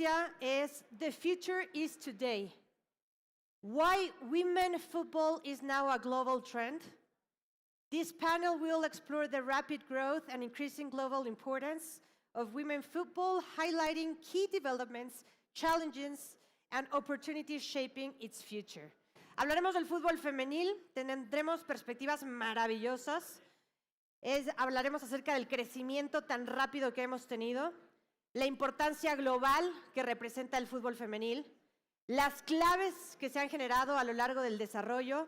ponencia es The Future is Today. Why women football is now a global trend. This panel will explore the rapid growth and increasing global importance of women football, highlighting key developments, challenges, and opportunities shaping its future. Hablaremos del fútbol femenil, tendremos perspectivas maravillosas, hablaremos acerca del crecimiento tan rápido que hemos tenido, la importancia global que representa el fútbol femenil, las claves que se han generado a lo largo del desarrollo,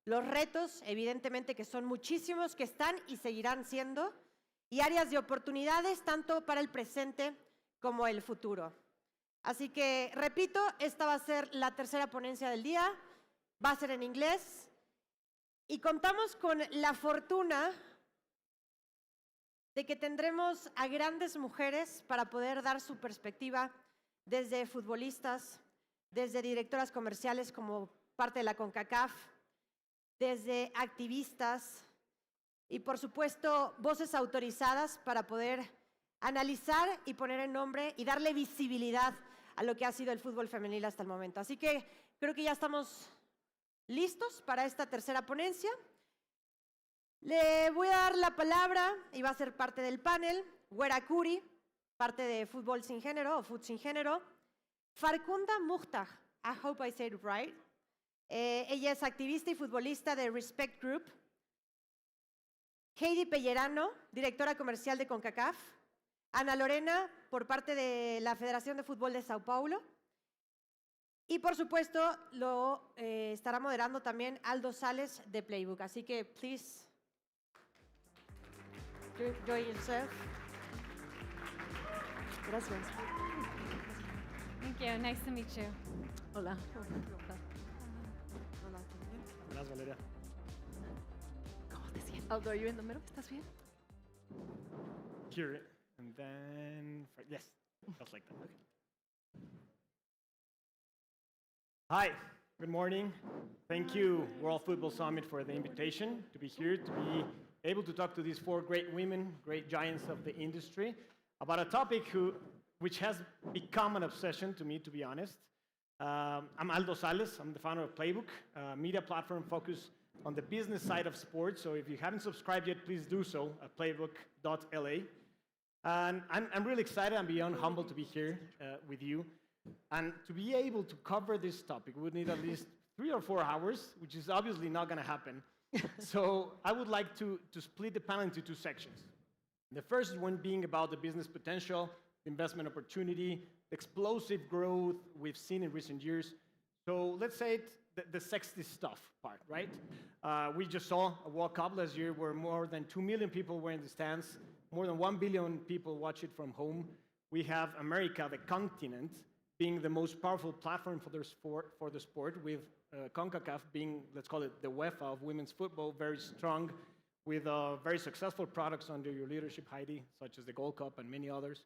los retos, evidentemente, que son muchísimos, que están y seguirán siendo, y áreas de oportunidades tanto para el presente como el futuro. Así que, repito, esta va a ser la tercera ponencia del día, va a ser en inglés, y contamos con la fortuna de que tendremos a grandes mujeres para poder dar su perspectiva desde futbolistas, desde directoras comerciales como parte de la CONCACAF, desde activistas y, por supuesto, voces autorizadas para poder analizar y poner en nombre y darle visibilidad a lo que ha sido el fútbol femenil hasta el momento. Así que creo que ya estamos listos para esta tercera ponencia. Le voy a dar la palabra y va a ser parte del panel Wera Kuri, parte de Fútbol Sin Género o Fut Sin Género. Farkhunda Muhtaj, I hope I said it right. Ella es activista y futbolista de Respect Group. Heidi Pellerano, directora comercial de CONCACAF. Ana Lorena, por parte de la Federación de Fútbol de Sao Paulo. Y, por supuesto, lo estará moderando también Aldo de Playbook. Así que, please, enjoy yourself. Gracias. Thank you. Nice to meet you. Hola. Hola, Valeria. ¿Cómo te sientes? Aldo, are you in the middle? ¿Estás bien? Here, and then, yes, just like that. Okay. Hi, good morning. Thank you, World Football Summit, for the invitation to be here, to be able to talk to these four great women, great giants of the industry, about a topic which has become an obsession to me, to be honest. I'm Aldo Sales. I'm the founder of Playbook, a media platform focused on the business side of sports. So if you haven't subscribed yet, please do so at playbook.la. And I'm really excited and beyond humble to be here with you. And to be able to cover this topic, we would need at least 3 or 4 hours, which is obviously not going to happen. So I would like to split the panel into 2 sections. The first one being about the business potential, the investment opportunity, the explosive growth we've seen in recent years. So let's say the sexy stuff part, right? We just saw a World Cup last year where more than 2 million people were in the stands, more than 1 billion people watch it from home. We have America, the continent, being the most powerful platform for the sport, with CONCACAF being, let's call it the UEFA of women's football, very strong, with very successful products under your leadership, Heidi, such as the Gold Cup and many others.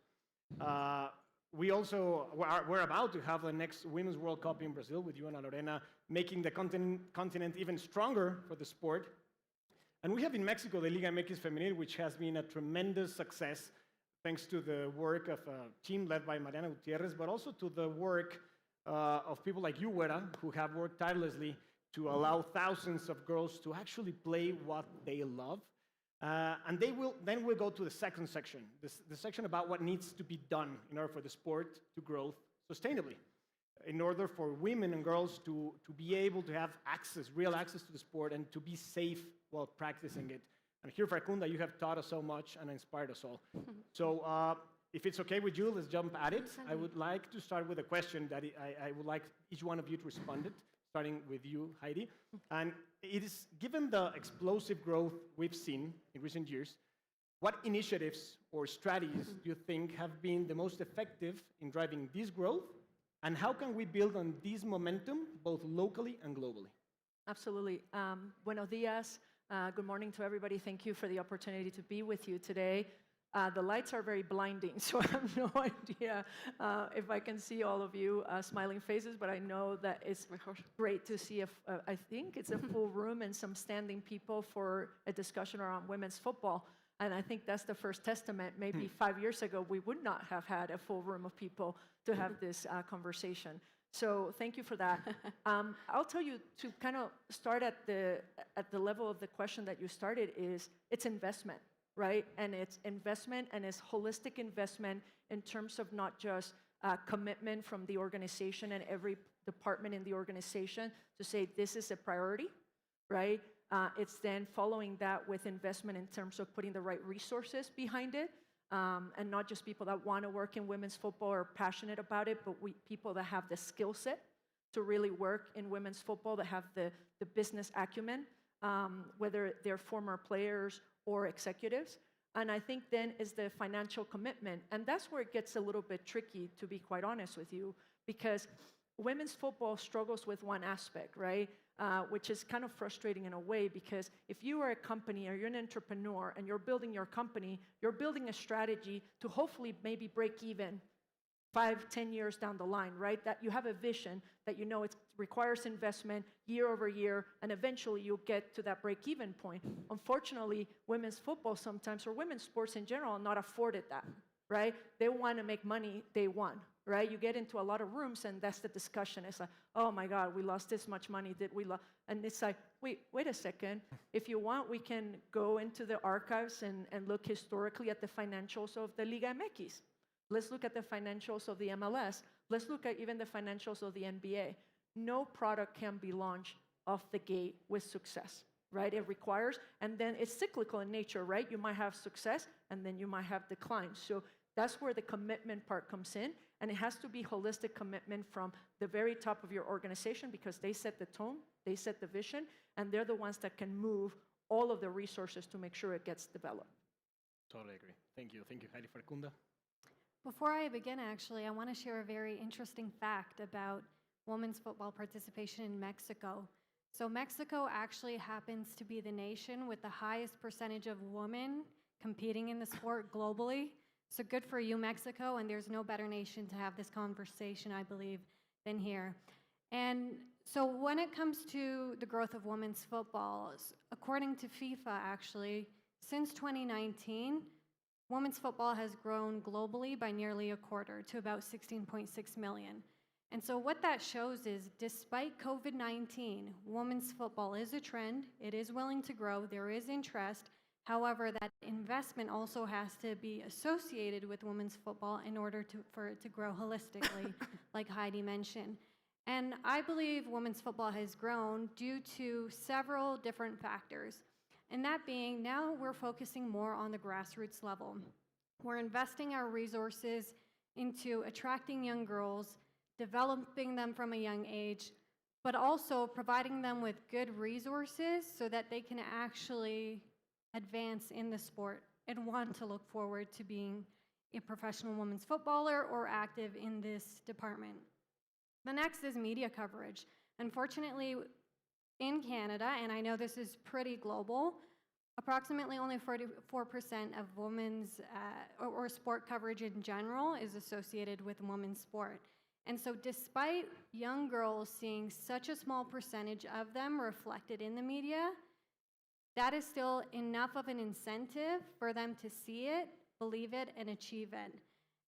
We also, we're about to have the next Women's World Cup in Brazil with you and Lorena, making the continent even stronger for the sport. And we have in Mexico the Liga MX Femenil, which has been a tremendous success thanks to the work of a team led by Mariana Gutierrez, but also to the work of people like you, Wera, who have worked tirelessly to allow thousands of girls to actually play what they love. And then we'll go to the second section, the section about what needs to be done in order for the sport to grow sustainably, in order for women and girls to be able to have access, real access to the sport, and to be safe while practicing it. And here, Farkhunda, you have taught us so much and inspired us all. So if it's okay with you, let's jump at it. I would like to start with a question that I would like each one of you to respond it, starting with you, Heidi. And it is, given the explosive growth we've seen in recent years, what initiatives or strategies do you think have been the most effective in driving this growth? And how can we build on this momentum, both locally and globally? Absolutely. Buenos días. Good morning to everybody. Thank you for the opportunity to be with you today. The lights are very blinding, so I have no idea if I can see all of you smiling faces, but I know that it's great to see, I think it's a full room and some standing people for a discussion around women's football. And I think that's the first testament. Maybe 5 years ago, we would not have had a full room of people to have this conversation. So thank you for that. I'll tell you, to kind of start at the level of the question that you started, is it's investment, right? And it's investment, and it's holistic investment in terms of not just commitment from the organization and every department in the organization to say this is a priority, right? It's then following that with investment in terms of putting the right resources behind it, and not just people that want to work in women's football or are passionate about it, but people that have the skill set to really work in women's football, that have the business acumen, whether they're former players or executives. And I think then is the financial commitment. And that's where it gets a little bit tricky, to be quite honest with you, because women's football struggles with one aspect, right? Which is kind of frustrating in a way, because if you are a company or you're an entrepreneur and you're building your company, you're building a strategy to hopefully maybe break even 5-10 years down the line, right? That you have a vision that you know it requires investment year over year, and eventually you'll get to that break-even point. Unfortunately, women's football sometimes, or women's sports in general, are not afforded that, right? They want to make money day one, right? You get into a lot of rooms, and that's the discussion. It's like, oh my God, we lost this much money, did we lose? And it's like, wait a second. If you want, we can go into the archives and look historically at the financials of the Liga MX. Let's look at the financials of the MLS. Let's look at even the financials of the NBA. No product can be launched off the gate with success, right? It requires, and then it's cyclical in nature, right? You might have success, and then you might have decline. So that's where the commitment part comes in, and it has to be holistic commitment from the very top of your organization, because they set the tone, they set the vision, and they're the ones that can move all of the resources to make sure it gets developed. Totally agree. Thank you. Thank you, Heidi. Farkhunda? Before I begin, actually, I want to share a very interesting fact about women's football participation in Mexico. So Mexico actually happens to be the nation with the highest percentage of women competing in the sport globally. So good for you, Mexico, and there's no better nation to have this conversation, I believe, than here. And so when it comes to the growth of women's football, according to FIFA, actually, since 2019, women's football has grown globally by nearly a quarter to about 16.6 million. And so what that shows is, despite COVID-19, women's football is a trend. It is willing to grow. There is interest. However, that investment also has to be associated with women's football in order for it to grow holistically, like Heidi mentioned. And I believe women's football has grown due to several different factors. And that being, now we're focusing more on the grassroots level. We're investing our resources into attracting young girls, developing them from a young age, but also providing them with good resources so that they can actually advance in the sport and want to look forward to being a professional women's footballer or active in this department. The next is media coverage. Unfortunately, in Canada, and I know this is pretty global, approximately only 44% of women's or sport coverage in general is associated with women's sport. And so despite young girls seeing such a small percentage of them reflected in the media, that is still enough of an incentive for them to see it, believe it, and achieve it.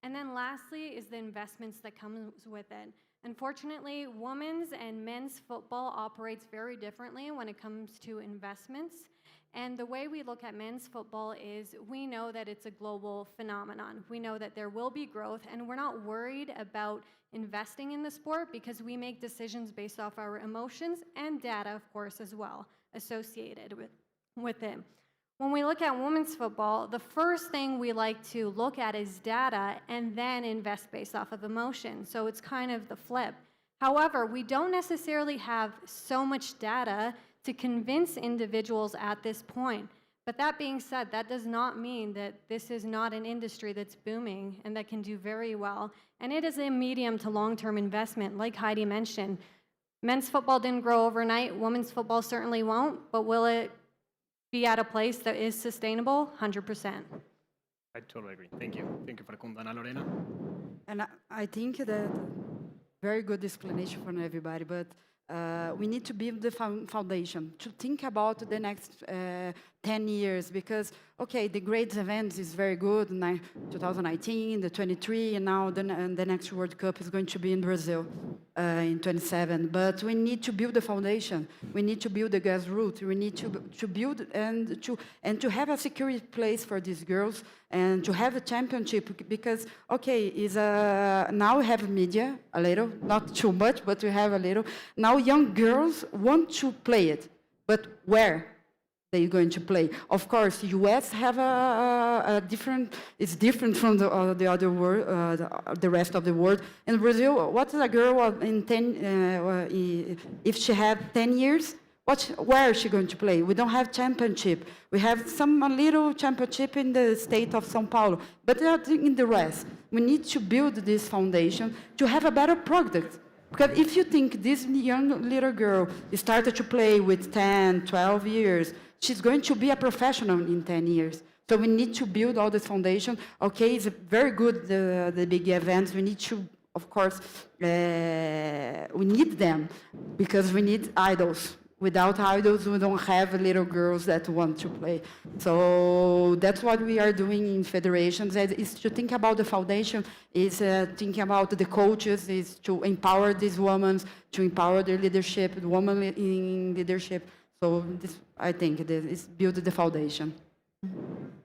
And then lastly is the investments that comes with it. Unfortunately, women's and men's football operates very differently when it comes to investments. And the way we look at men's football is, we know that it's a global phenomenon. We know that there will be growth, and we're not worried about investing in the sport because we make decisions based off our emotions and data, of course, as well, associated with it. When we look at women's football, the first thing we like to look at is data and then invest based off of emotion. So it's kind of the flip. However, we don't necessarily have so much data to convince individuals at this point. But that being said, that does not mean that this is not an industry that's booming and that can do very well. And it is a medium to long-term investment, like Heidi mentioned. Men's football didn't grow overnight. Women's football certainly won't. But will it be at a place that is sustainable? 100%. I totally agree. Thank you. Thank you, Farkhunda. And Lorena? And I think that very good explanation from everybody, but we need to build the foundation to think about the next 10 years, because, okay, the great events is very good, 2019, the 23, and now the next World Cup is going to be in Brazil in 27. But we need to build the foundation. We need to build the grassroots. We need to build and to have a secure place for these girls and to have a championship, because, okay, now we have media, a little, not too much, but we have a little. Now young girls want to play it, but where? They're going to play. Of course, US have a different. It's different from the other world, the rest of the world. In Brazil, what is a girl in 10? If she had 10 years, where is she going to play? We don't have championship. We have a little championship in the state of São Paulo, but not in the rest. We need to build this foundation to have a better product. Because if you think this young little girl started to play with 10, 12 years, she's going to be a professional in 10 years. So we need to build all this foundation. Okay, it's very good, the big events. We need to, of course, we need them because we need idols. Without idols, we don't have little girls that want to play. So that's what we are doing in federations, is to think about the foundation, is thinking about the coaches, is to empower these women, to empower their leadership, the women in leadership. So this, I think, is build the foundation.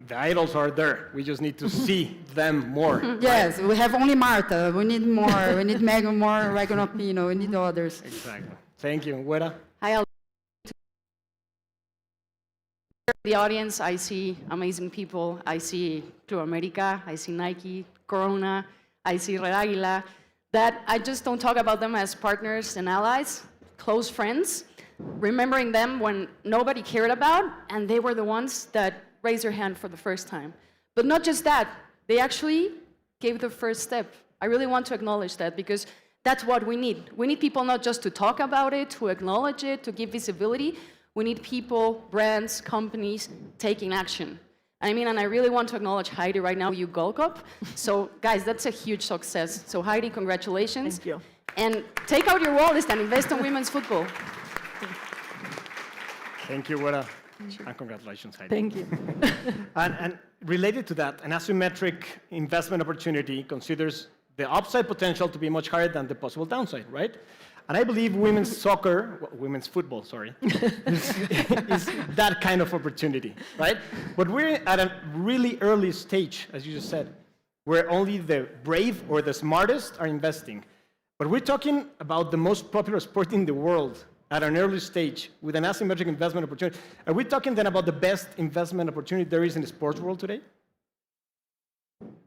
The idols are there. We just need to see them more. Yes, we have only Marta. We need more. We need Megan more, Regan Pino. We need others. Exactly. Thank you. Wera? Hi, Aldo. The audience, I see amazing people. I see Club America, I see Nike, Corona, I see Red Águila, that I just don't talk about them as partners and allies, close friends, remembering them when nobody cared about, and they were the ones that raised their hand for the first time. But not just that, they actually gave the first step. I really want to acknowledge that, because that's what we need. We need people not just to talk about it, to acknowledge it, to give visibility. We need people, brands, companies taking action. I mean, and I really want to acknowledge Heidi right now, you Gold Cup. So guys, that's a huge success. So Heidi, congratulations. Thank you. And take out your wallet and invest in women's football. Thank you, Wera. And congratulations, Heidi. Thank you. And related to that, an asymmetric investment opportunity considers the upside potential to be much higher than the possible downside, right? And I believe women's football, is that kind of opportunity, right? But we're at a really early stage, as you just said, where only the brave or the smartest are investing. But we're talking about the most popular sport in the world at an early stage with an asymmetric investment opportunity. Are we talking then about the best investment opportunity there is in the sports world today?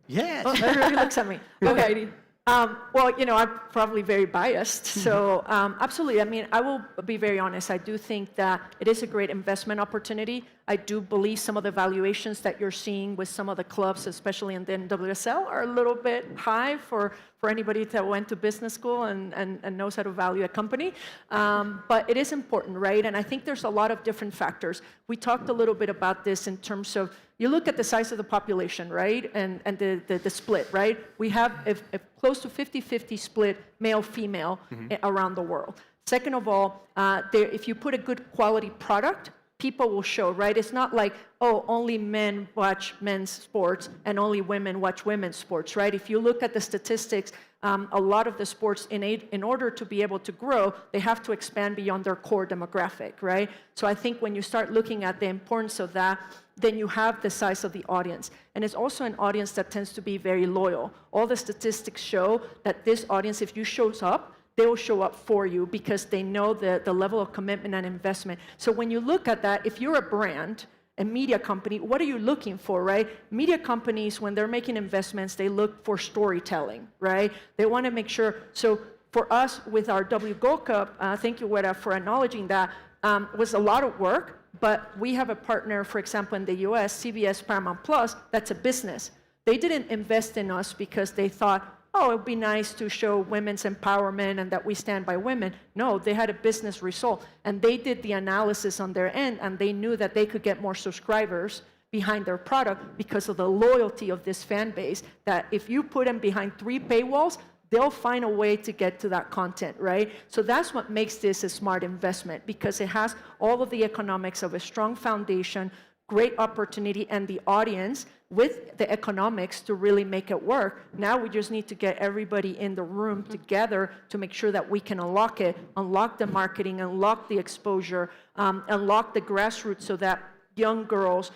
Yes. Oh, everybody looks at me. Okay. Well, you know, I'm probably very biased, so absolutely. I mean, I will be very honest. I do think that it is a great investment opportunity. I do believe some of the valuations that you're seeing with some of the clubs, especially in the NWSL, are a little bit high for anybody that went to business school and knows how to value a company. But it is important, right? And I think there's a lot of different factors. We talked a little bit about this in terms of, you look at the size of the population, right? And the split, right? We have a close to 50-50 split male-female around the world. Second of all, if you put a good quality product, people will show, right? It's not like, oh, only men watch men's sports and only women watch women's sports, right? If you look at the statistics, a lot of the sports, in order to be able to grow, they have to expand beyond their core demographic, right? So I think when you start looking at the importance of that, then you have the size of the audience. And it's also an audience that tends to be very loyal. All the statistics show that this audience, if you shows up, they will show up for you because they know the level of commitment and investment. So when you look at that, if you're a brand, a media company, what are you looking for, right? Media companies, when they're making investments, they look for storytelling, right? They want to make sure. So for us, with our W Gold Cup, thank you, Wera, for acknowledging that, was a lot of work, but we have a partner, for example, in the US, CBS Paramount Plus, that's a business. They didn't invest in us because they thought, oh, it would be nice to show women's empowerment and that we stand by women. No, they had a business result. And they did the analysis on their end, and they knew that they could get more subscribers behind their product because of the loyalty of this fan base, that if you put them behind 3 paywalls, they'll find a way to get to that content, right? So that's what makes this a smart investment, because it has all of the economics of a strong foundation, great opportunity and the audience with the economics to really make it work. Now we just need to get everybody in the room together to make sure that we can unlock it, unlock the marketing, unlock the exposure, unlock the grassroots so that young girls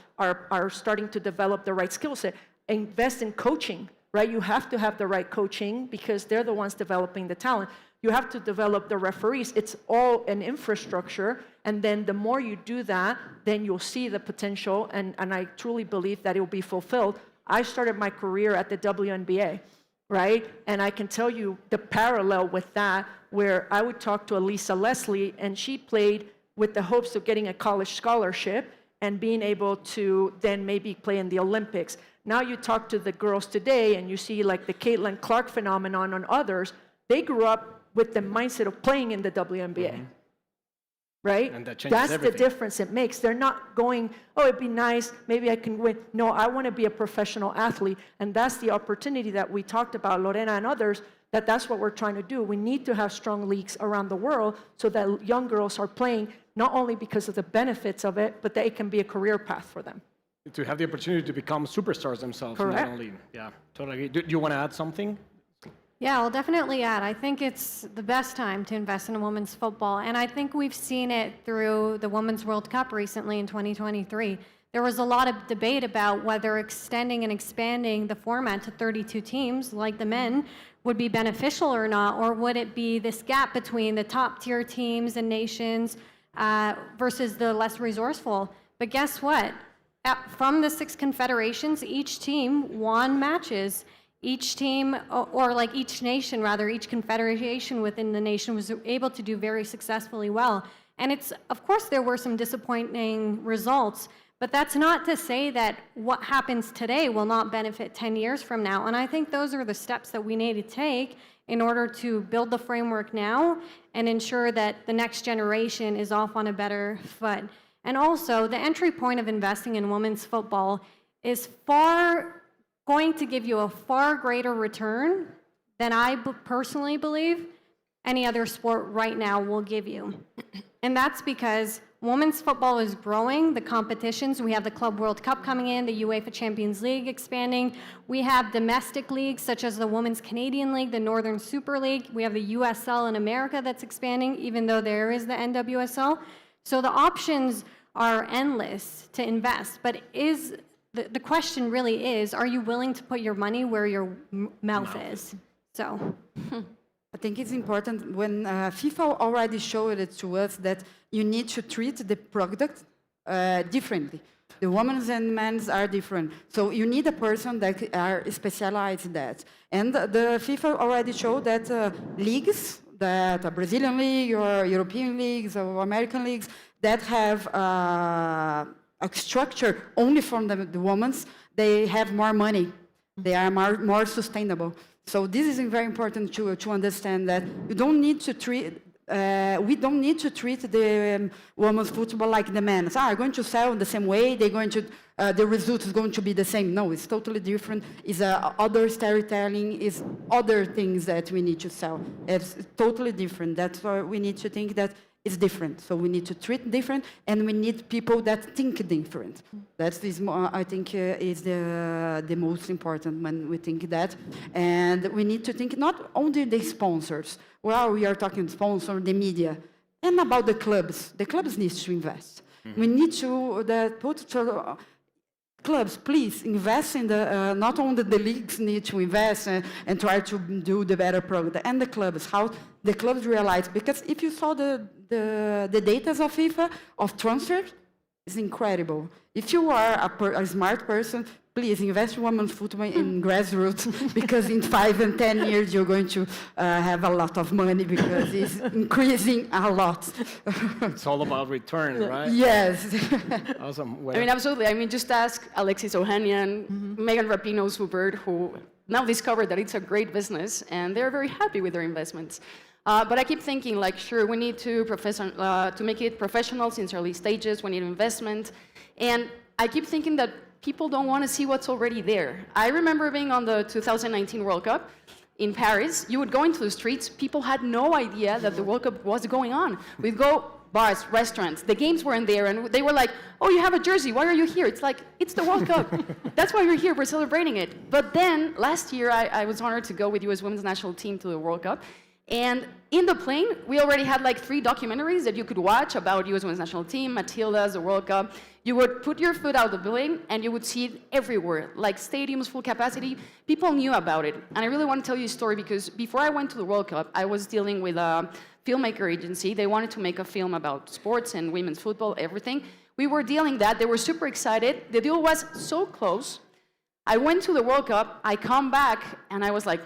are starting to develop the right skill set. Invest in coaching, right? You have to have the right coaching because they're the ones developing the talent. You have to develop the referees. It's all an infrastructure. And then the more you do that, then you'll see the potential. And I truly believe that it will be fulfilled. I started my career at the WNBA, right? And I can tell you the parallel with that, where I would talk to Elisa Leslie, and she played with the hopes of getting a college scholarship and being able to then maybe play in the Olympics. Now you talk to the girls today, and you see like the Caitlin Clark phenomenon and others, they grew up with the mindset of playing in the WNBA, right? And that changes That's everything. the difference it makes. They're not going, oh, it'd be nice, maybe I can win. No, I want to be a professional athlete, and that's the opportunity that we talked about, Lorena and others, that's what we're trying to do. We need to have strong leagues around the world so that young girls are playing not only because of the benefits of it, but that it can be a career path for them. To have the opportunity to become superstars themselves. Correct. Not only, yeah, totally. Do you want to add something? Yeah, I'll definitely add. I think it's the best time to invest in women's football. And I think we've seen it through the Women's World Cup recently in 2023. There was a lot of debate about whether extending and expanding the format to 32 teams, like the men, would be beneficial or not, or would it be this gap between the top tier teams and nations versus the less resourceful? But guess what? From the 6 confederations, each team won matches. Each team, or like each nation rather, each confederation within the nation was able to do very successfully well. And it's, of course, there were some disappointing results, but that's not to say that what happens today will not benefit 10 years from now. And I think those are the steps that we need to take in order to build the framework now and ensure that the next generation is off on a better foot. And also, the entry point of investing in women's football is going to give you a far greater return than I personally believe any other sport right now will give you. And that's because women's football is growing, the competitions. We have the Club World Cup coming in, the UEFA Champions League expanding. We have domestic leagues such as the Women's Canadian League, the Northern Super League. We have the USL in America that's expanding, even though there is the NWSL. So the options are endless to invest, but the question really is, are you willing to put your money where your mouth is? So. I think it's important when FIFA already showed it to us that you need to treat the product differently. The women's and men's are different. So you need a person that are specialized in that. And the FIFA already showed that leagues, that a Brazilian league or European leagues or American leagues that have a structure only from the women's, they have more money. They are more sustainable. So this is very important to understand that you don't need to treat. We don't need to treat the women's football like the men's. Are going to sell in the same way. They're going to. The result is going to be the same. No, it's totally different. It's other storytelling. It's other things that we need to sell. It's totally different. That's why we need to think that it's different. So we need to treat different, and we need people that think different. That's this. I think is the most important when we think that, and we need to think not only the sponsors. Well, we are talking sponsor, the media, and about the clubs. The clubs need to invest. We need to clubs, please invest in the. Not only the leagues need to invest and try to do the better product, and the clubs. How the clubs realize, because if you saw the data of FIFA of transfers, it's incredible. If you are a smart person, please invest in women's football in grassroots, because in 5 and 10 years you're going to have a lot of money because it's increasing a lot. It's all about return, right? Yes. Awesome. I mean, absolutely. I mean, just ask Alexis Ohanian, Megan Rapinoe's Hubert, who now discovered that it's a great business, and they're very happy with their investments. But I keep thinking, like, sure, we need to make it professional since early stages. We need investment, and I keep thinking that people don't want to see what's already there. I remember being on the 2019 World Cup in Paris. You would go into the streets, people had no idea that the World Cup was going on. We'd go bars, restaurants. The games were in there, and they were like, oh, you have a jersey, why are you here? It's like, it's the World Cup. That's why we're here, we're celebrating it. But then, last year, I was honored to go with U.S. women's national team to the World Cup. And in the plane, we already had like 3 documentaries that you could watch about U.S. women's national team, Matilda's, the World Cup. You would put your foot out the plane, and you would see it everywhere, like stadiums, full capacity. People knew about it. And I really want to tell you a story, because before I went to the World Cup, I was dealing with a filmmaker agency. They wanted to make a film about sports and women's football, everything. We were dealing that. They were super excited. The deal was so close. I went to the World Cup. I come back, and I was like,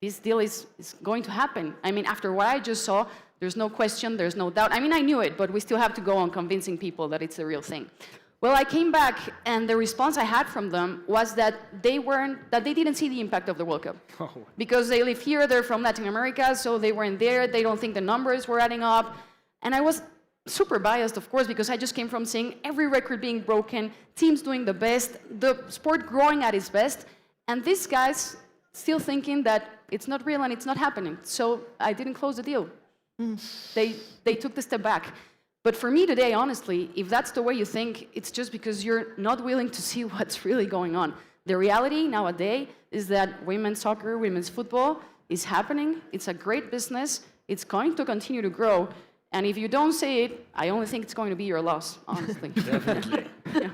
this deal is going to happen. I mean, after what I just saw, there's no question, there's no doubt. I mean, I knew it, but we still have to go on convincing people that it's the real thing. Well, I came back, and the response I had from them was that they didn't see the impact of the World Cup. Oh. Because they live here, they're from Latin America, so they weren't there, they don't think the numbers were adding up. And I was super biased, of course, because I just came from seeing every record being broken, teams doing the best, the sport growing at its best, and these guys still thinking that it's not real and it's not happening. So I didn't close the deal. They took the step back. But for me today, honestly, if that's the way you think, it's just because you're not willing to see what's really going on. The reality nowadays is that women's soccer, women's football is happening. It's a great business. It's going to continue to grow. And if you don't see it, I only think it's going to be your loss, honestly. Definitely.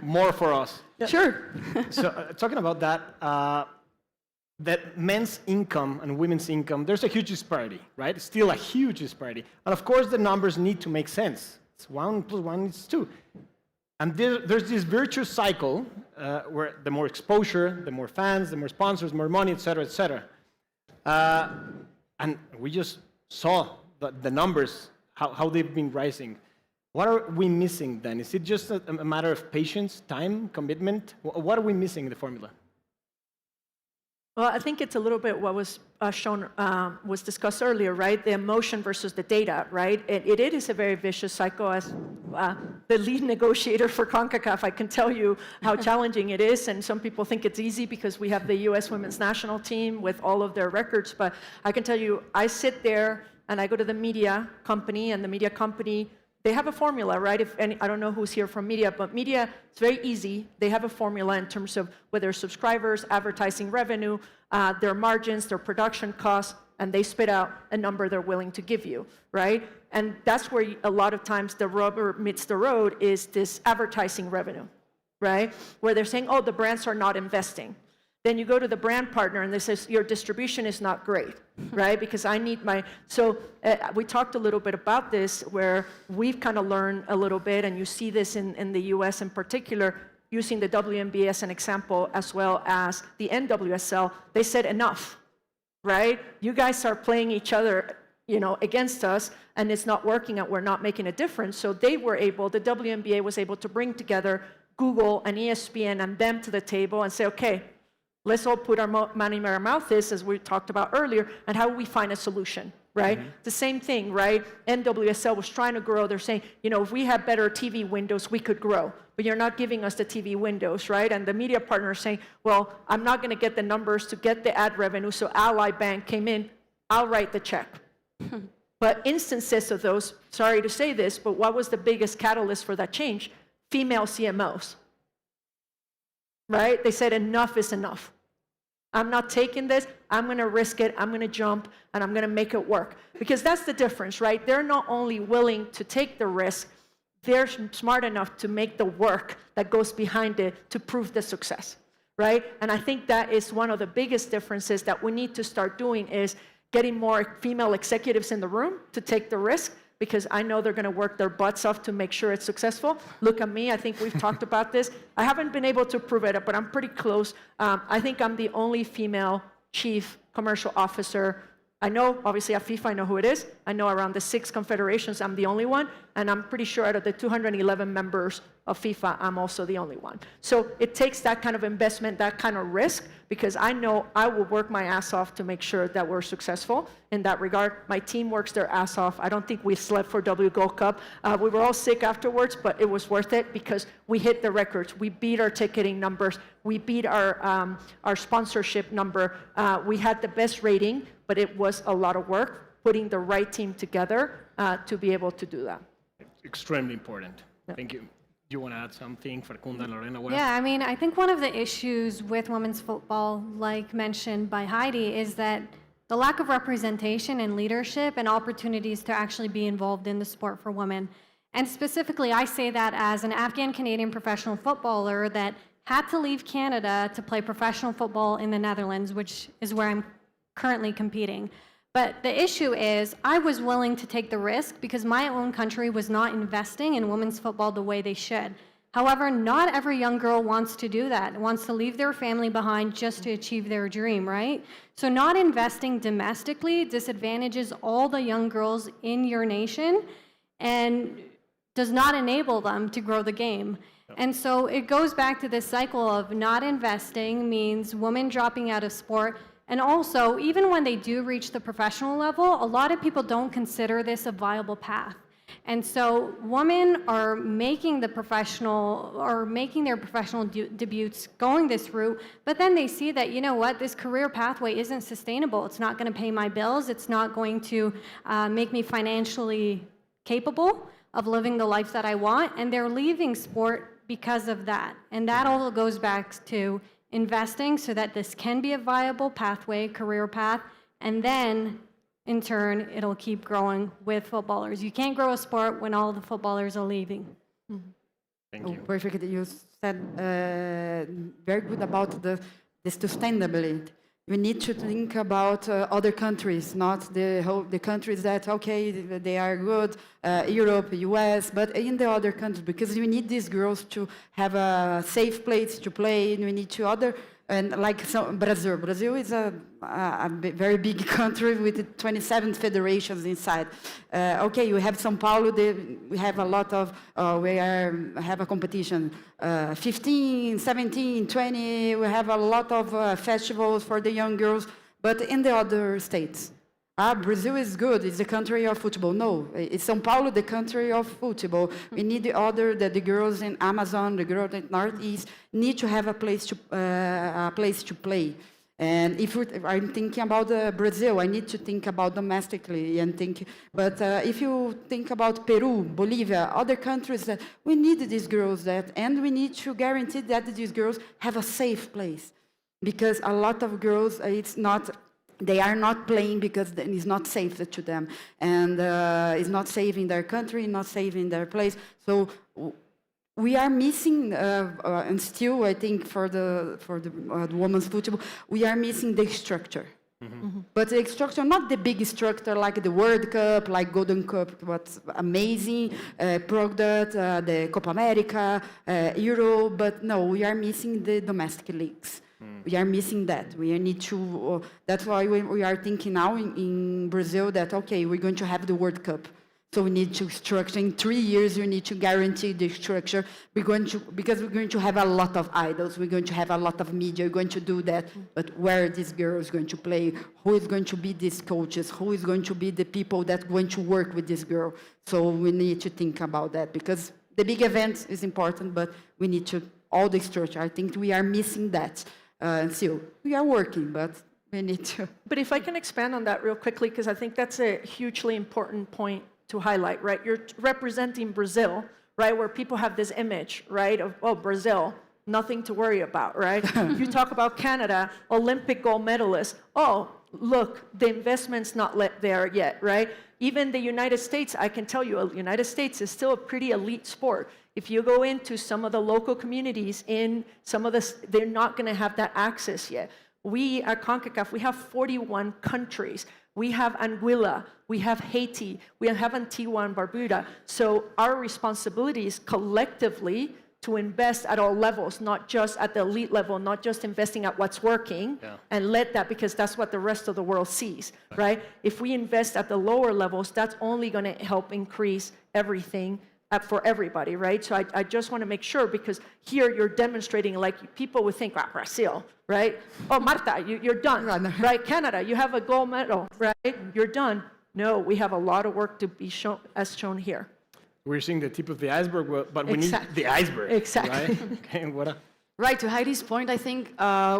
More for us. Sure. So talking about that, that men's income and women's income, there's a huge disparity, right? Still a huge disparity. And of course, the numbers need to make sense. It's 1 + 1 is 2. And there's this virtuous cycle where the more exposure, the more fans, the more sponsors, more money, et cetera, and we just saw the numbers, how they've been rising. What are we missing then? Is it just a matter of patience, time, commitment? What are we missing in the formula? Well, I think it's a little bit what was was discussed earlier, right? The emotion versus the data, right? It is a very vicious cycle. As the lead negotiator for CONCACAF, I can tell you how challenging it is. And some people think it's easy because we have the U.S. women's national team with all of their records. But I can tell you, I sit there and I go to the media company, and the media company, they have a formula, right? I don't know who's here from media, but media, it's very easy. They have a formula in terms of whether subscribers, advertising revenue, their margins, their production costs, and they spit out a number they're willing to give you, right? And that's where a lot of times the rubber meets the road is this advertising revenue, right? Where they're saying, oh, the brands are not investing. Then you go to the brand partner and they say, your distribution is not great, right? Because I need my, so we talked a little bit about this where we've kind of learned a little bit, and you see this in the US in particular, using the WNBA as an example, as well as the NWSL, they said enough, right? You guys are playing each other, against us, and it's not working and we're not making a difference. So the WNBA was able to bring together Google and ESPN and them to the table and say, okay, let's all put our money where our mouth is, as we talked about earlier, and how we find a solution, right? Mm-hmm. The same thing, right? NWSL was trying to grow. They're saying, if we had better TV windows, we could grow. But you're not giving us the TV windows, right? And the media partner is saying, well, I'm not going to get the numbers to get the ad revenue, so Ally Bank came in, I'll write the check. But instances of those, sorry to say this, but what was the biggest catalyst for that change? Female CMOs. Right? They said enough is enough. I'm not taking this. I'm going to risk it. I'm going to jump, and I'm going to make it work. Because that's the difference, right? They're not only willing to take the risk, they're smart enough to make the work that goes behind it to prove the success, right? And I think that is one of the biggest differences that we need to start doing is getting more female executives in the room to take the risk, because I know they're going to work their butts off to make sure it's successful. Look at me. I think we've talked about this. I haven't been able to prove it, but I'm pretty close. I think I'm the only female chief commercial officer. I know, obviously, at FIFA, I know who it is. I know around the 6 confederations, I'm the only one. And I'm pretty sure out of the 211 members of FIFA, I'm also the only one. So it takes that kind of investment, that kind of risk, because I know I will work my ass off to make sure that we're successful in that regard. My team works their ass off. I don't think we slept for W Gold Cup. We were all sick afterwards, but it was worth it because we hit the records. We beat our ticketing numbers. We beat our sponsorship number. We had the best rating, but it was a lot of work putting the right team together to be able to do that. extremely important. Thank you. Do you want to add something, Farkhunda, Lorena? Yeah, I mean, I think one of the issues with women's football, like mentioned by Heidi, is that the lack of representation and leadership and opportunities to actually be involved in the sport for women. And specifically, I say that as an Afghan-Canadian professional footballer that had to leave Canada to play professional football in the Netherlands, which is where I'm currently competing. But the issue is, I was willing to take the risk because my own country was not investing in women's football the way they should. However, not every young girl wants to do that, wants to leave their family behind just to achieve their dream, right? So not investing domestically disadvantages all the young girls in your nation and does not enable them to grow the game. And so it goes back to this cycle of not investing means women dropping out of sport. And also, even when they do reach the professional level, a lot of people don't consider this a viable path. And so women are making their professional debuts going this route, but then they see that, you know what, this career pathway isn't sustainable. It's not going to pay my bills. It's not going to make me financially capable of living the life that I want. And they're leaving sport because of that. And that all goes back to investing so that this can be a viable pathway, career path, and then in turn, it'll keep growing with footballers. You can't grow a sport when all the footballers are leaving. Thank you. Perfect. You said very good about the sustainability. We need to think about other countries, not the countries that, okay, they are good, Europe, US, but in the other countries, because we need these girls to have a safe place to play, and we need to and like Brazil. Brazil is a very big country with 27 federations inside. Okay, we have São Paulo, we have a lot of, have a competition. 15, 17, 20, we have a lot of festivals for the young girls, but in the other states. Brazil is good, it's the country of football. No, it's São Paulo, the country of football. We need the girls in Amazon, the girls in Northeast need to have a place to play. And if I'm thinking about Brazil, I need to think about domestically and think. But if you think about Peru, Bolivia, other countries, that we need these girls and we need to guarantee that these girls have a safe place, because a lot of girls, they are not playing because it's not safe to them, and it's not saving their country, not saving their place. So we are missing, and still, I think for the women's football, we are missing the structure. Mm-hmm. But the structure, not the big structure like the World Cup, like Golden Cup, what's amazing product, the Copa America, Euro, but no, we are missing the domestic leagues. We are missing that. We need to. That's why we are thinking now in Brazil that, okay, we're going to have the World Cup. So we need to structure. In 3 years, we need to guarantee the structure. Because we're going to have a lot of idols. We're going to have a lot of media. We're going to do that. But where this girl is going to play? Who is going to be these coaches? Who is going to be the people that are going to work with this girl? So we need to think about that, because the big event is important, but we need to all the structure. I think we are missing that. So we are working, but we need to. But if I can expand on that real quickly, because I think that's a hugely important point to highlight, right? You're representing Brazil, right, where people have this image, right, of, oh, Brazil, nothing to worry about, right? You talk about Canada, Olympic gold medalist. Oh, look, the investment's not there yet, right? Even the United States, I can tell you, the United States is still a pretty elite sport. If you go into some of the local communities in some of the, they're not going to have that access yet. We at CONCACAF, we have 41 countries. We have Anguilla, we have Haiti, we have Antigua and Barbuda. So our responsibility is collectively to invest at all levels, not just at the elite level, not just investing at what's working, and let that, because that's what the rest of the world sees, right? If we invest at the lower levels, that's only going to help increase everything for everybody, right? So I just want to make sure, because here you're demonstrating, like, people would think, Brazil, right? Oh, Marta, you're done, right? Canada, you have a gold medal, right? You're done. No, we have a lot of work to be shown, as shown here. We're seeing the tip of the iceberg, but we need the iceberg. Exactly. Right? Okay, Wera? Right, to Heidi's point, I think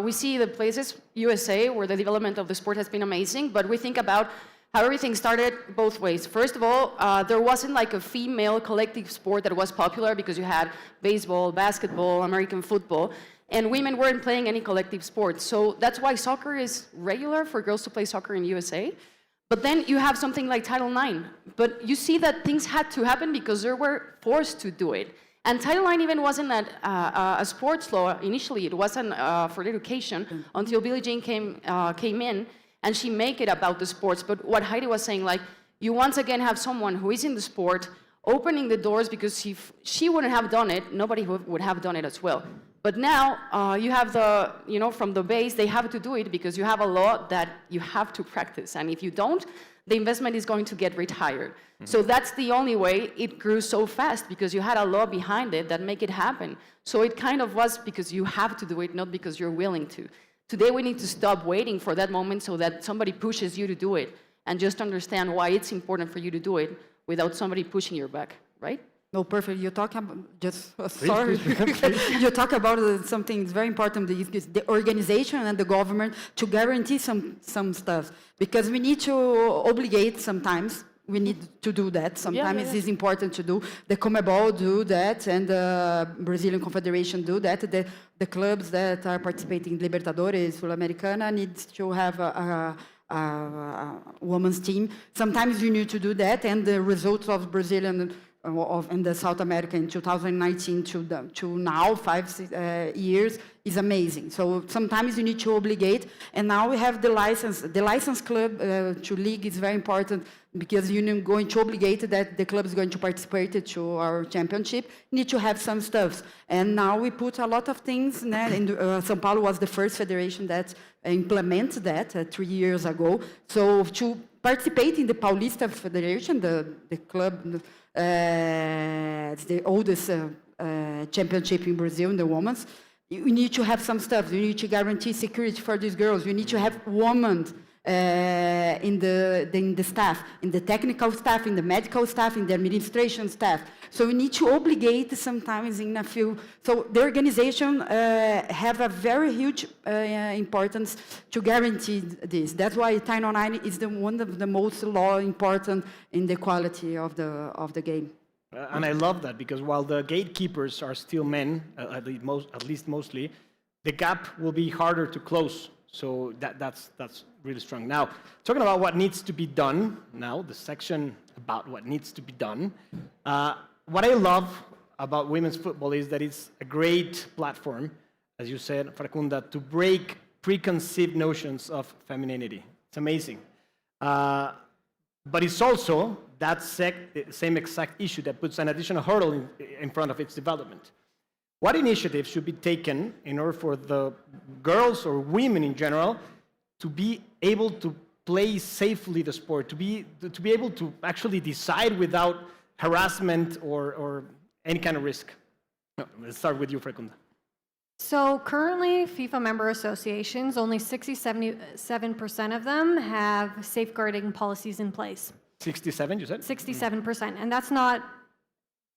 we see the places, USA, where the development of the sport has been amazing, but we think about how everything started both ways. First of all, there wasn't like a female collective sport that was popular because you had baseball, basketball, American football, and women weren't playing any collective sports. So that's why soccer is regular for girls to play soccer in USA. But then you have something like Title IX. But you see that things had to happen because they were forced to do it. And Title IX even wasn't a sports law initially. It wasn't for education until Billie Jean came in, and she made it about the sports. But what Heidi was saying, like, you once again have someone who is in the sport opening the doors, because if she wouldn't have done it, nobody would have done it as well. But now you have from the base, they have to do it because you have a law that you have to practice. And if you don't, the investment is going to get retired. So that's the only way it grew so fast, because you had a law behind it that make it happen. So it kind of was because you have to do it, not because you're willing to. Today we need to stop waiting for that moment so that somebody pushes you to do it, and just understand why it's important for you to do it without somebody pushing your back, right? No, perfect. You talk about sorry. You talk about something very important: is the organization and the government to guarantee some stuff, because we need to obligate sometimes. We need to do that. Sometimes it's important to do. The CONMEBOL do that, and the Brazilian Confederation do that. The clubs that are participating in Libertadores, Sul-Americana, needs to have a women's team. Sometimes you need to do that, and the results of Brazilian in the South America in 2019 to now, 5 years, is amazing. So sometimes you need to obligate, and now we have the license. The license club to league is very important, because you're going to obligate that the club is going to participate to our championship. Need to have some stuff, and now we put a lot of things. São Paulo was the first federation that implemented that 3 years ago. So to participate in the Paulista Federation, the club. It's the oldest championship in Brazil in the women's. You need to have some stuff. You need to guarantee security for these girls. You need to have women in the staff, in the technical staff, in the medical staff, in the administration staff. So we need to obligate sometimes in a few. So the organization have a very huge importance to guarantee this. That's why Title IX is one of the most law important in the quality of the game. And I love that, because while the gatekeepers are still men, at least mostly, the gap will be harder to close. So that's really strong. Now, talking about what needs to be done now, the section about what needs to be done. What I love about women's football is that it's a great platform, as you said, Farkhunda, to break preconceived notions of femininity. It's amazing. But it's also that same exact issue that puts an additional hurdle in front of its development. What initiatives should be taken in order for the girls or women in general to be able to play safely the sport, to be able to actually decide without harassment or any kind of risk? Let's start with you, Farkhunda. So currently, FIFA member associations, only 77% of them have safeguarding policies in place. 67, you said? 67%. And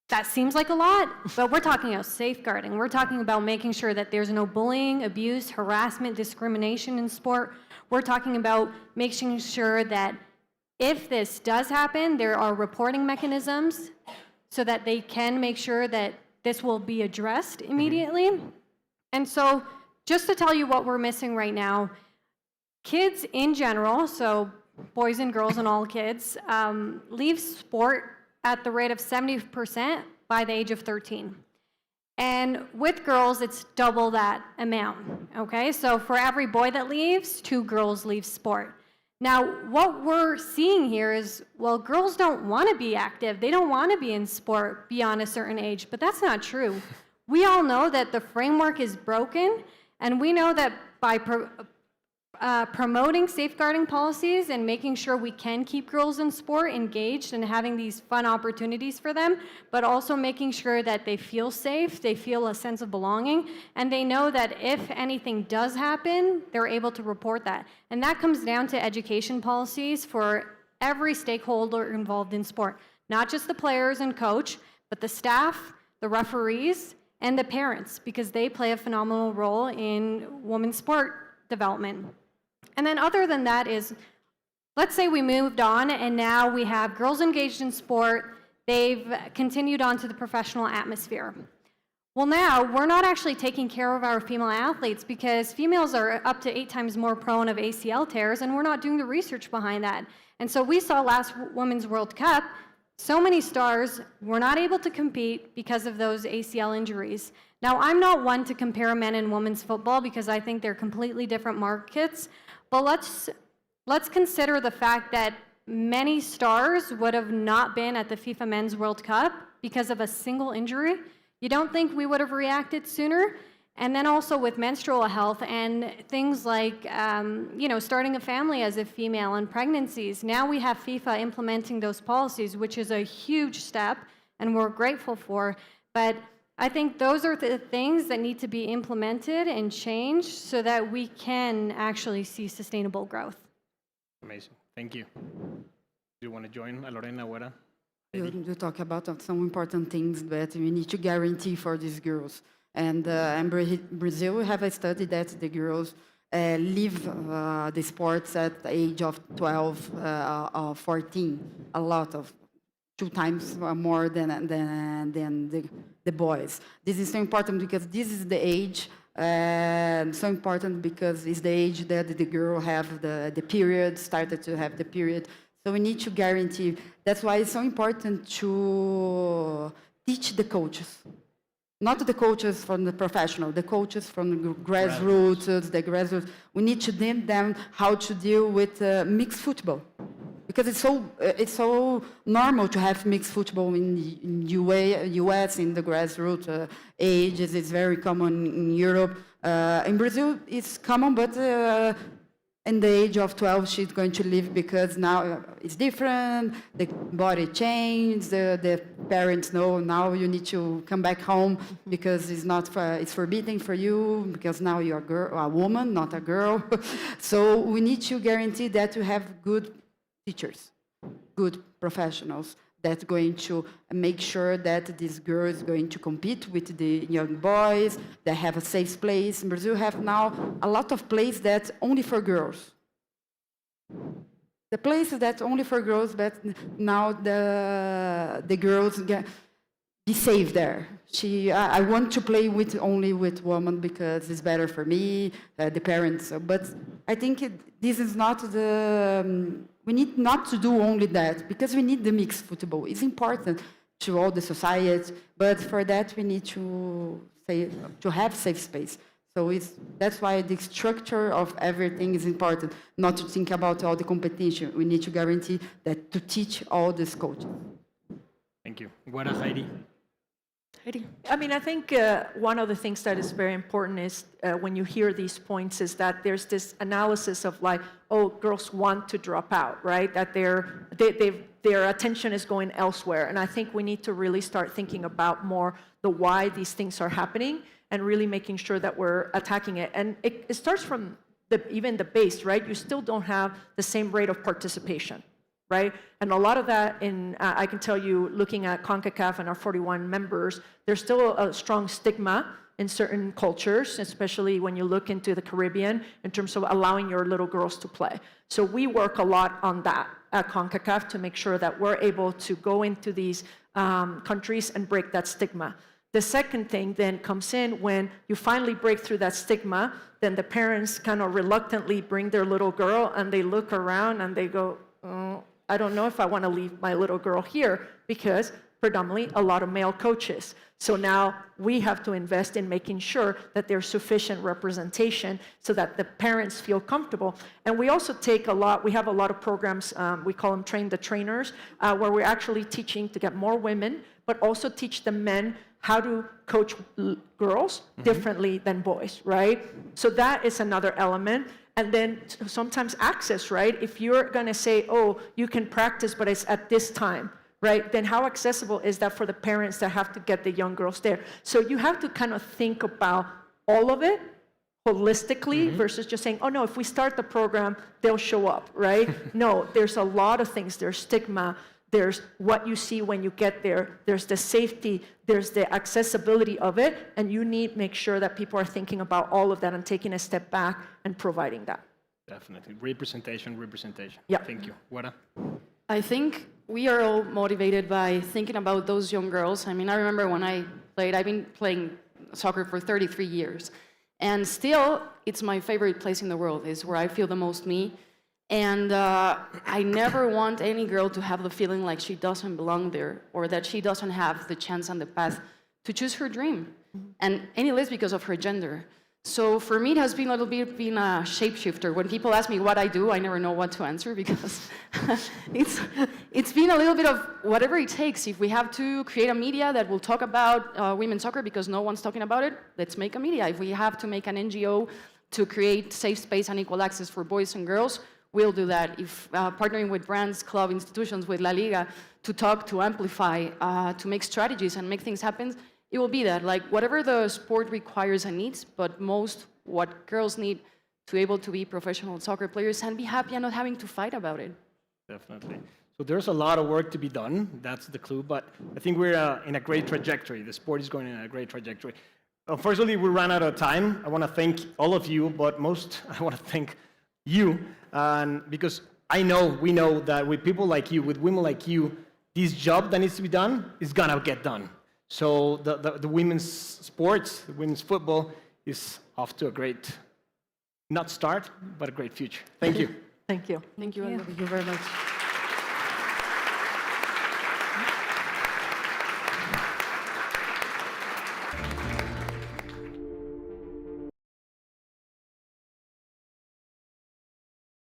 that seems like a lot, but we're talking about safeguarding. We're talking about making sure that there's no bullying, abuse, harassment, discrimination in sport. We're talking about making sure that if this does happen, there are reporting mechanisms so that they can make sure that this will be addressed immediately. And so just to tell you what we're missing right now, kids in general, so boys and girls and all kids, leave sport at the rate of 70% by the age of 13. And with girls, it's double that amount, okay? So for every boy that leaves, 2 girls leave sport. Now, what we're seeing here is, well, girls don't want to be active. They don't want to be in sport beyond a certain age, but that's not true. We all know that the framework is broken, and we know that by promoting safeguarding policies and making sure we can keep girls in sport engaged and having these fun opportunities for them, but also making sure that they feel safe, they feel a sense of belonging, and they know that if anything does happen, they're able to report that. And that comes down to education policies for every stakeholder involved in sport, not just the players and coach, but the staff, the referees, and the parents, because they play a phenomenal role in women's sport development. And then other than that is let's say we moved on and now we have girls engaged in sport. They've continued on to the professional atmosphere. Well, now we're not actually taking care of our female athletes because females are up to 8 times more prone of ACL tears, and we're not doing the research behind that. And so we saw last Women's World Cup, so many stars were not able to compete because of those ACL injuries. Now, I'm not one to compare men and women's football because I think they're completely different markets, but let's consider the fact that many stars would have not been at the FIFA Men's World Cup because of a single injury. You don't think we would have reacted sooner? And then also with menstrual health and things like, starting a family as a female and pregnancies. Now we have FIFA implementing those policies, which is a huge step, and we're grateful for. But I think those are the things that need to be implemented and changed so that we can actually see sustainable growth. Amazing. Thank you. Do you want to join Lorena, Wera? You talk about some important things that we need to guarantee for these girls. And in Brazil, we have a study that the girls leave the sports at the age of 12 or 14, a lot of 2 times more than the boys. This is so important because this is the age, so important because it's the age that the girl have the period, started to have the period. So we need to guarantee. That's why it's so important to teach the coaches. Not the coaches from the professional, the coaches from the grassroots. We need to teach them how to deal with mixed football. Because it's so normal to have mixed football in US, in the grassroots ages. It's very common in Europe. In Brazil, it's common, but in the age of 12, she's going to leave because now it's different, the body changed, the parents know now you need to come back home because it's forbidden for you because now you're a woman, not a girl. So we need to guarantee that we have good teachers, good professionals that's going to make sure that this girl is going to compete with the young boys, that have a safe place. In Brazil, have now a lot of places that only for girls. The places that only for girls, but now the girls be safe there. I want to play only with women because it's better for me, the parents. But I think this is not we need not to do only that because we need the mixed football. It's important to all the society, but for that we need to have safe space. So that's why the structure of everything is important, not to think about all the competition. We need to guarantee that to teach all these coaches. Thank you. Wera, Heidi. Heidi. I mean, I think one of the things that is very important is when you hear these points is that there's this analysis of like, oh, girls want to drop out, right? That their attention is going elsewhere. And I think we need to really start thinking about more the why these things are happening and really making sure that we're attacking it. And it starts from even the base, right? You still don't have the same rate of participation. Right? And a lot of that I can tell you, looking at CONCACAF and our 41 members, there's still a strong stigma in certain cultures, especially when you look into the Caribbean, in terms of allowing your little girls to play. So we work a lot on that at CONCACAF to make sure that we're able to go into these countries and break that stigma. The second thing then comes in when you finally break through that stigma, then the parents kind of reluctantly bring their little girl and they look around and they go, oh, I don't know if I want to leave my little girl here because predominantly a lot of male coaches. So now we have to invest in making sure that there's sufficient representation so that the parents feel comfortable. And we also we have a lot of programs, we call them Train the Trainers, where we're actually teaching to get more women, but also teach the men how to coach girls differently than boys, right? So that is another element. And then sometimes access, right? If you're going to say, oh, you can practice, but it's at this time, right? Then how accessible is that for the parents that have to get the young girls there? So you have to kind of think about all of it holistically versus just saying, oh, no, if we start the program, they'll show up, right? No, there's a lot of things. There's stigma. There's what you see when you get there. There's the safety. There's the accessibility of it. And you need to make sure that people are thinking about all of that and taking a step back and providing that. Definitely. Representation, representation. Yeah. Thank you. Wera? I think we are all motivated by thinking about those young girls. I mean, I remember when I played, I've been playing soccer for 33 years. And still, it's my favorite place in the world. It's where I feel the most me. And I never want any girl to have the feeling like she doesn't belong there or that she doesn't have the chance and the path to choose her dream. And any less because of her gender. So for me, it has been a little bit being a shapeshifter. When people ask me what I do, I never know what to answer because it's been a little bit of whatever it takes. If we have to create a media that will talk about women's soccer because no one's talking about it, let's make a media. If we have to make an NGO to create safe space and equal access for boys and girls, we'll do that. If partnering with brands, club, institutions, with La Liga, to talk, to amplify, to make strategies and make things happen, it will be that. Like, whatever the sport requires and needs, but most what girls need to be able to be professional soccer players and be happy and not having to fight about it. Definitely. So there's a lot of work to be done. That's the clue. But I think we're in a great trajectory. The sport is going in a great trajectory. Unfortunately, we ran out of time. I want to thank all of you, but most I want to thank you. Because we know that with people like you, with women like you, this job that needs to be done is going to get done. So the women's sports, the women's football is off to a great, not start, but a great future. Thank you. Thank you. Thank you very much.